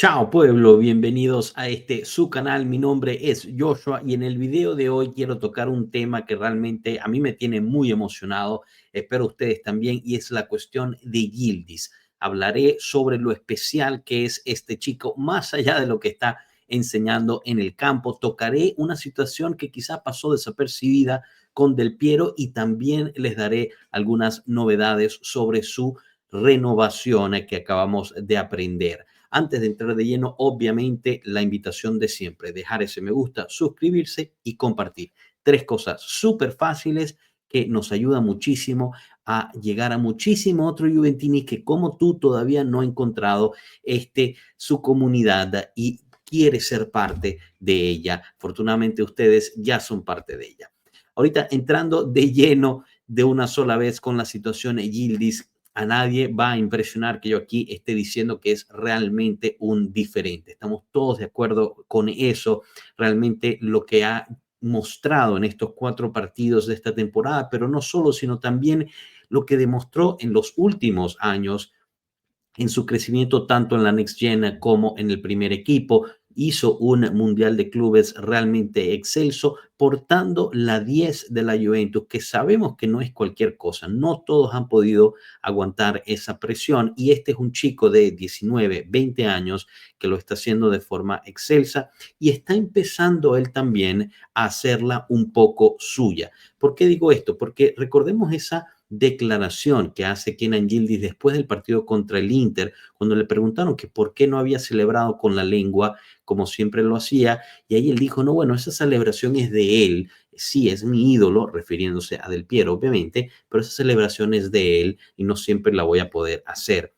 Chao pueblo, bienvenidos a este su canal. Mi nombre es Joshua y en el video de hoy quiero tocar un tema que realmente a mí me tiene muy emocionado, espero ustedes también, y es la cuestión de Yildiz. Hablaré sobre lo especial que es este chico, más allá de lo que está enseñando en el campo. Tocaré una situación que quizá pasó desapercibida con Del Piero y también les daré algunas novedades sobre su renovación que acabamos de aprender. Antes de entrar de lleno, obviamente, la invitación de siempre, dejar ese me gusta, suscribirse y compartir. Tres cosas súper fáciles que nos ayudan muchísimo a llegar a muchísimo otro Juventini que como tú todavía no ha encontrado su comunidad y quiere ser parte de ella. Afortunadamente ustedes ya son parte de ella. Ahorita entrando de lleno de una sola vez con la situación Yildiz, a nadie va a impresionar que yo aquí esté diciendo que es realmente un diferente. Estamos todos de acuerdo con eso. Realmente lo que ha mostrado en estos 4 partidos de esta temporada, pero no solo, sino también lo que demostró en los últimos años en su crecimiento tanto en la Next Gen como en el primer equipo. Hizo un mundial de clubes realmente excelso, portando la 10 de la Juventus, que sabemos que no es cualquier cosa. No todos han podido aguantar esa presión y este es un chico de 19, 20 años que lo está haciendo de forma excelsa y está empezando él también a hacerla un poco suya. ¿Por qué digo esto? Porque recordemos esa declaración que hace Kenan Yildiz después del partido contra el Inter, cuando le preguntaron que por qué no había celebrado con la lengua como siempre lo hacía, y ahí él dijo, no, bueno, esa celebración es de él, sí, es mi ídolo, refiriéndose a Del Piero, obviamente, pero esa celebración es de él y no siempre la voy a poder hacer.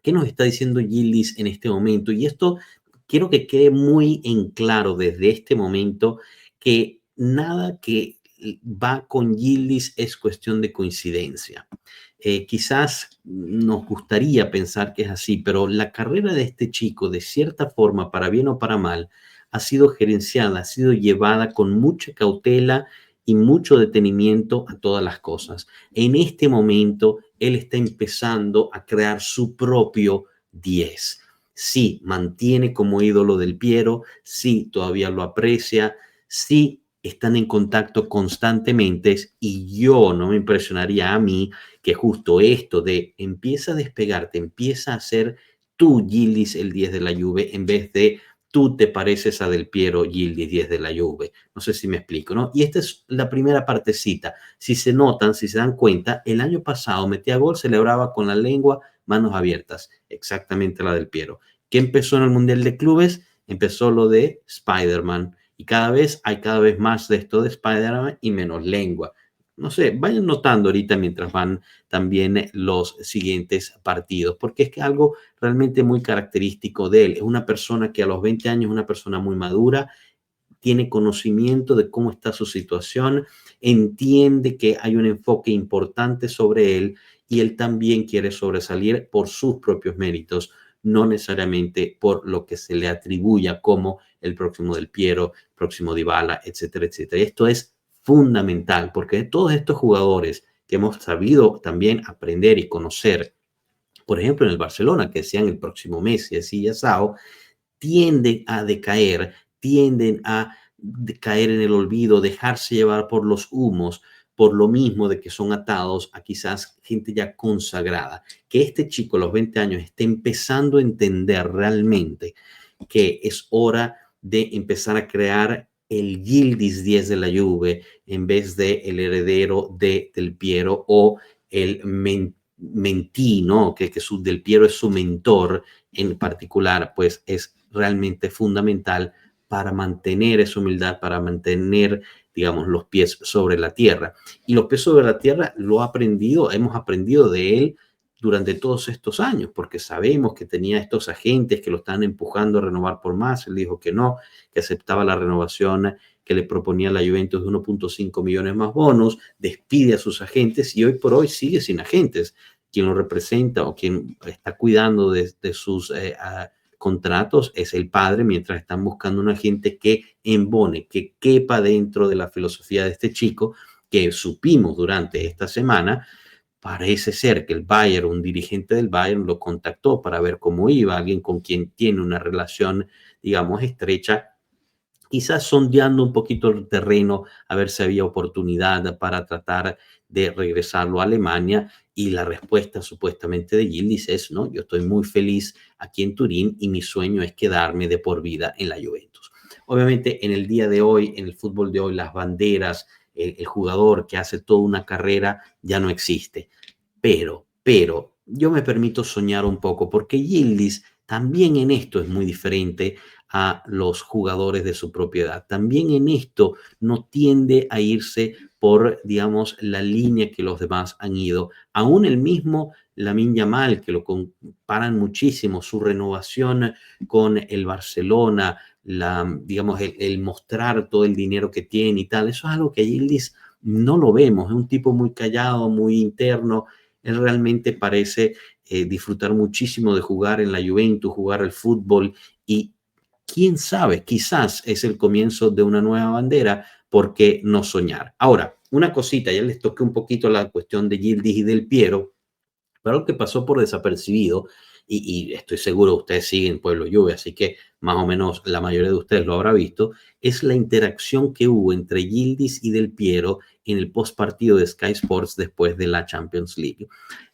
¿Qué nos está diciendo Yildiz en este momento? Y esto quiero que quede muy en claro desde este momento que nada que va con Yildiz es cuestión de coincidencia. Quizás nos gustaría pensar que es así, pero la carrera de este chico, de cierta forma, para bien o para mal, ha sido gerenciada, ha sido llevada con mucha cautela y mucho detenimiento a todas las cosas. En este momento, él está empezando a crear su propio 10. Sí, mantiene como ídolo Del Piero, sí, todavía lo aprecia, sí, están en contacto constantemente y yo no me impresionaría a mí que justo esto de empieza a despegarte, empieza a ser tú, Yildiz, el 10 de la Juve, en vez de tú te pareces a Del Piero, Yildiz, 10 de la Juve. No sé si me explico, ¿no? Y esta es la primera partecita. Si se notan, si se dan cuenta, el año pasado metía gol, celebraba con la lengua, manos abiertas, exactamente la Del Piero. ¿Qué empezó en el Mundial de Clubes? Empezó lo de Spider-Man. Y hay cada vez más de esto de Spider-Man y menos lengua. No sé, vayan notando ahorita mientras van también los siguientes partidos, porque es que algo realmente muy característico de él. Es una persona que a los 20 años es una persona muy madura, tiene conocimiento de cómo está su situación, entiende que hay un enfoque importante sobre él y él también quiere sobresalir por sus propios méritos, no necesariamente por lo que se le atribuya como el próximo Del Piero, próximo Dybala, etcétera, etcétera. Y esto es fundamental porque de todos estos jugadores que hemos sabido también aprender y conocer, por ejemplo en el Barcelona, que decían el próximo Messi, así ya Sao, tienden a decaer, tienden a caer en el olvido, dejarse llevar por los humos, por lo mismo de que son atados a quizás gente ya consagrada. Que este chico a los 20 años esté empezando a entender realmente que es hora de empezar a crear el Yildiz 10 de la Juve en vez de el heredero de Del Piero o el mentí, ¿no? Que Del Piero es su mentor en particular, pues es realmente fundamental para mantener esa humildad, para mantener, digamos, los pies sobre la tierra. Y los pies sobre la tierra lo ha aprendido, hemos aprendido de él durante todos estos años, porque sabemos que tenía estos agentes que lo están empujando a renovar por más. Él dijo que no, que aceptaba la renovación que le proponía la Juventus de 1.5 millones más bonos, despide a sus agentes y hoy por hoy sigue sin agentes. Quien lo representa o quien está cuidando de sus contratos es el padre, mientras están buscando un agente que embone, que quepa dentro de la filosofía de este chico, que supimos durante esta semana parece ser que el Bayern, un dirigente del Bayern, lo contactó para ver cómo iba, alguien con quien tiene una relación, digamos, estrecha, quizás sondeando un poquito el terreno a ver si había oportunidad para tratar de regresarlo a Alemania. Y la respuesta supuestamente de Yildiz es, no, yo estoy muy feliz aquí en Turín y mi sueño es quedarme de por vida en la Juventus. Obviamente en el día de hoy, en el fútbol de hoy, las banderas, el jugador que hace toda una carrera ya no existe. Pero yo me permito soñar un poco porque Yildiz también en esto es muy diferente a los jugadores de su propiedad. También en esto no tiende a irse por, digamos, la línea que los demás han ido. Aún el mismo Lamine Yamal, que lo comparan muchísimo, su renovación con el Barcelona, digamos, el mostrar todo el dinero que tiene y tal, eso es algo que a Yildiz no lo vemos. Es un tipo muy callado, muy interno. Él realmente parece disfrutar muchísimo de jugar en la Juventus, jugar al fútbol y quién sabe, quizás es el comienzo de una nueva bandera, ¿por qué no soñar? Ahora, una cosita, ya les toqué un poquito la cuestión de Yildiz y del Piero, pero lo que pasó por desapercibido, y estoy seguro ustedes siguen Pueblo Juve, así que más o menos la mayoría de ustedes lo habrá visto, es la interacción que hubo entre Yildiz y Del Piero en el postpartido de Sky Sports después de la Champions League.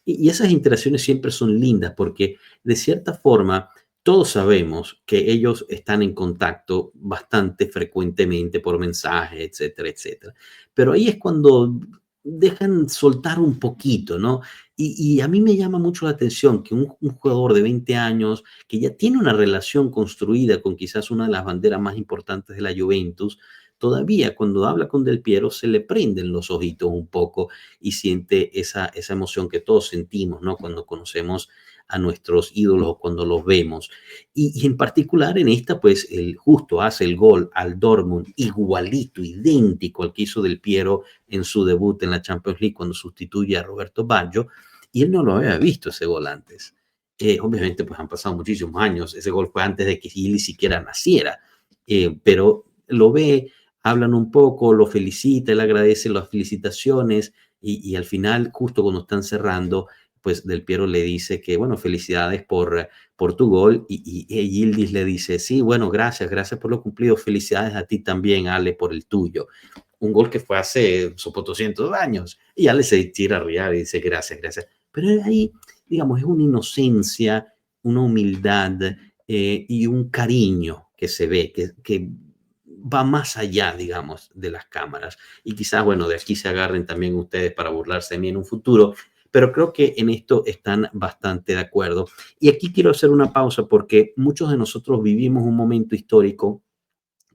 Y esas interacciones siempre son lindas porque de cierta forma todos sabemos que ellos están en contacto bastante frecuentemente por mensaje, etcétera, etcétera. Pero ahí es cuando dejan soltar un poquito, ¿no? Y a mí me llama mucho la atención que un jugador de 20 años que ya tiene una relación construida con quizás una de las banderas más importantes de la Juventus, todavía cuando habla con Del Piero se le prenden los ojitos un poco y siente esa emoción que todos sentimos, ¿no? Cuando conocemos a nuestros ídolos o cuando los vemos. Y en particular en esta, pues, el justo hace el gol al Dortmund igualito, idéntico al que hizo Del Piero en su debut en la Champions League cuando sustituye a Roberto Baggio, y él no lo había visto ese gol antes. Obviamente, pues han pasado muchísimos años, ese gol fue antes de que él ni siquiera naciera, pero lo ve, hablan un poco, lo felicita, él agradece las felicitaciones y al final, justo cuando están cerrando, pues Del Piero le dice que, bueno, felicidades por tu gol y Yildiz le dice, sí, bueno, gracias por lo cumplido, felicidades a ti también, Ale, por el tuyo. Un gol que fue hace, supo, 200 años y Ale se tira a riar y dice, gracias. Pero ahí, digamos, es una inocencia, una humildad y un cariño que se ve, que va más allá, digamos, de las cámaras. Y quizás, bueno, de aquí se agarren también ustedes para burlarse de mí en un futuro, pero creo que en esto están bastante de acuerdo. Y aquí quiero hacer una pausa porque muchos de nosotros vivimos un momento histórico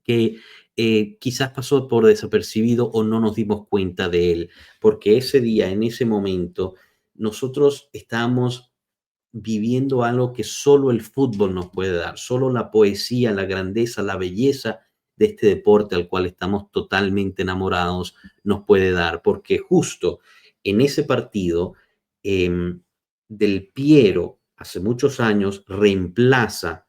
que quizás pasó por desapercibido o no nos dimos cuenta de él, porque ese día, en ese momento, nosotros estábamos viviendo algo que solo el fútbol nos puede dar, solo la poesía, la grandeza, la belleza de este deporte al cual estamos totalmente enamorados nos puede dar, porque justo en ese partido Del Piero, hace muchos años, reemplaza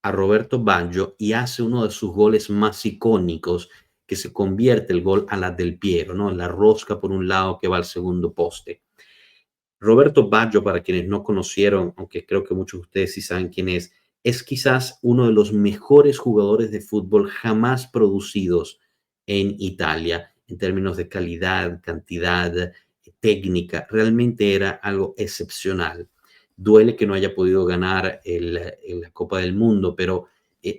a Roberto Baggio y hace uno de sus goles más icónicos, que se convierte el gol a la Del Piero, ¿no? La rosca por un lado que va al segundo poste. Roberto Baggio, para quienes no conocieron, aunque creo que muchos de ustedes sí saben quién es quizás uno de los mejores jugadores de fútbol jamás producidos en Italia, en términos de calidad, cantidad, técnica. Realmente era algo excepcional. Duele que no haya podido ganar la Copa del Mundo, pero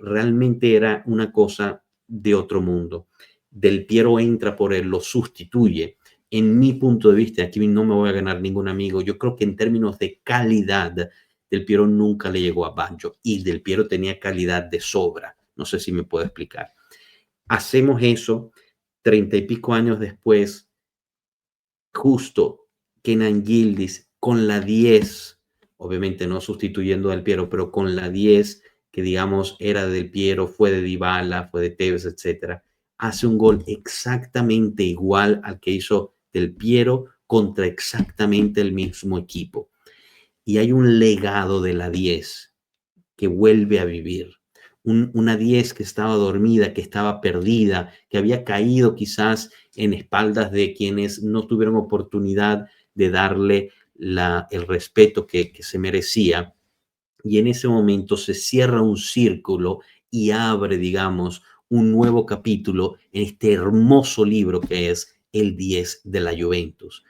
realmente era una cosa de otro mundo. Del Piero entra por él, lo sustituye. En mi punto de vista, aquí no me voy a ganar ningún amigo, yo creo que en términos de calidad, Del Piero nunca le llegó a Baggio y Del Piero tenía calidad de sobra. No sé si me puedo explicar. Hacemos eso 30 y pico años después, justo Kenan Yildiz con la 10, obviamente no sustituyendo a Del Piero, pero con la 10 que digamos era de Del Piero, fue de Dybala, fue de Tevez, etcétera, hace un gol exactamente igual al que hizo Del Piero contra exactamente el mismo equipo. Y hay un legado de la 10 que vuelve a vivir. Una 10 que estaba dormida, que estaba perdida, que había caído quizás en espaldas de quienes no tuvieron oportunidad de darle el respeto que se merecía. Y en ese momento se cierra un círculo y abre, digamos, un nuevo capítulo en este hermoso libro que es el 10 de la Juventus,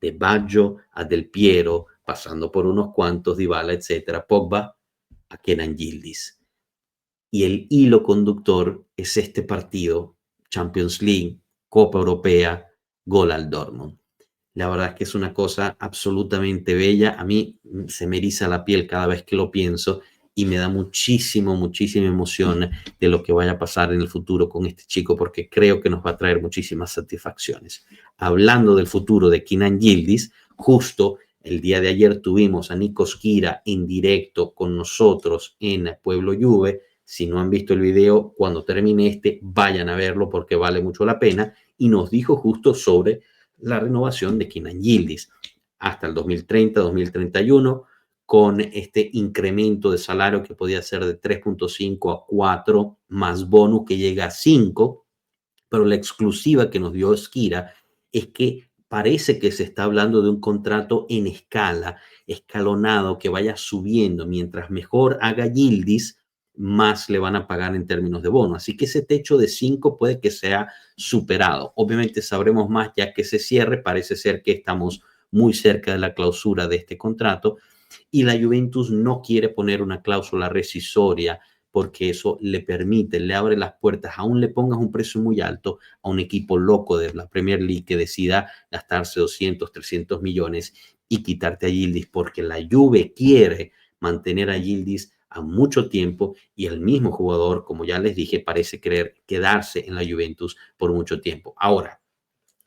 de Baggio a Del Piero, pasando por unos cuantos, Dybala, etcétera, Pogba a Kenan Yildiz. Y el hilo conductor es este partido, Champions League, Copa Europea, gol al Dortmund. La verdad es que es una cosa absolutamente bella. A mí se me eriza la piel cada vez que lo pienso y me da muchísima emoción de lo que vaya a pasar en el futuro con este chico, porque creo que nos va a traer muchísimas satisfacciones. Hablando del futuro de Kenan Yildiz, justo el día de ayer tuvimos a Nico Schira en directo con nosotros en Pueblo Juve. Si no han visto el video, cuando termine este, vayan a verlo porque vale mucho la pena. Y nos dijo justo sobre la renovación de Kenan Yildiz hasta el 2030-2031, con este incremento de salario que podía ser de 3.5 a 4, más bonus que llega a 5, pero la exclusiva que nos dio Schira es que parece que se está hablando de un contrato en escala, escalonado, que vaya subiendo. Mientras mejor haga Yildiz, más le van a pagar en términos de bono. Así que ese techo de 5 puede que sea superado. Obviamente sabremos más ya que se cierre. Parece ser que estamos muy cerca de la clausura de este contrato y la Juventus no quiere poner una cláusula rescisoria porque eso le permite, le abre las puertas, aún le pongas un precio muy alto a un equipo loco de la Premier League que decida gastarse 200, 300 millones y quitarte a Yildiz, porque la Juve quiere mantener a Yildiz a mucho tiempo y el mismo jugador, como ya les dije, parece querer quedarse en la Juventus por mucho tiempo. Ahora,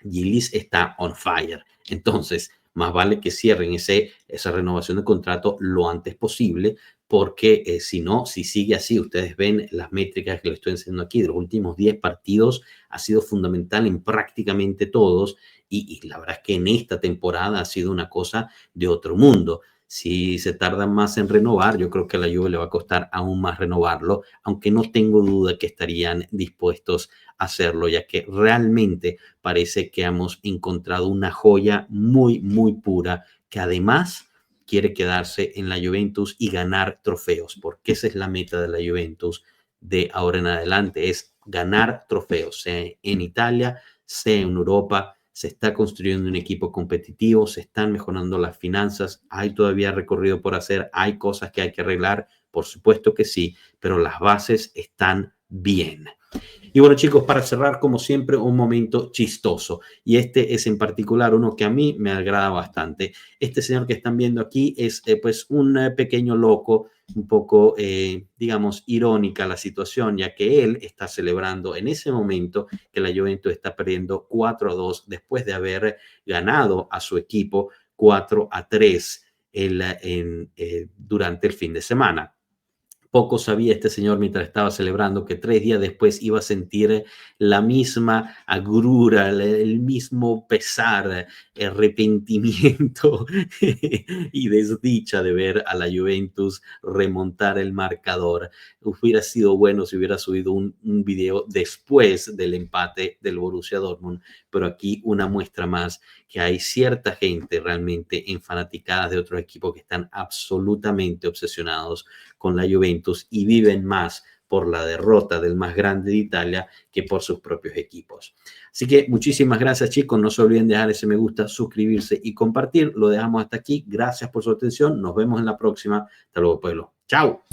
Yildiz está on fire, entonces más vale que cierren esa renovación de contrato lo antes posible, porque si no, si sigue así, ustedes ven las métricas que les estoy enseñando aquí, de los últimos 10 partidos ha sido fundamental en prácticamente todos y la verdad es que en esta temporada ha sido una cosa de otro mundo. Si se tardan más en renovar, yo creo que a la Juve le va a costar aún más renovarlo, aunque no tengo duda que estarían dispuestos a hacerlo, ya que realmente parece que hemos encontrado una joya muy pura que además quiere quedarse en la Juventus y ganar trofeos, porque esa es la meta de la Juventus de ahora en adelante, es ganar trofeos, sea en Italia, sea en Europa. Se está construyendo un equipo competitivo, se están mejorando las finanzas, hay todavía recorrido por hacer, hay cosas que hay que arreglar, por supuesto que sí, pero las bases están bien. Y bueno, chicos, para cerrar, como siempre, un momento chistoso. Y este es en particular uno que a mí me agrada bastante. Este señor que están viendo aquí es pues un pequeño loco, un poco, digamos, irónica la situación, ya que él está celebrando en ese momento que la Juventus está perdiendo 4-2 después de haber ganado a su equipo 4-3 durante el fin de semana. Poco sabía este señor mientras estaba celebrando que 3 días después iba a sentir la misma agrura, el mismo pesar, arrepentimiento y desdicha de ver a la Juventus remontar el marcador. Hubiera sido bueno si hubiera subido un video después del empate del Borussia Dortmund, pero aquí una muestra más que hay cierta gente realmente enfanaticada de otros equipos que están absolutamente obsesionados con la Juventus y viven más por la derrota del más grande de Italia que por sus propios equipos. Así que muchísimas gracias, chicos. No se olviden de dejar ese me gusta, suscribirse y compartir. Lo dejamos hasta aquí. Gracias por su atención. Nos vemos en la próxima. Hasta luego, pueblo. Chao.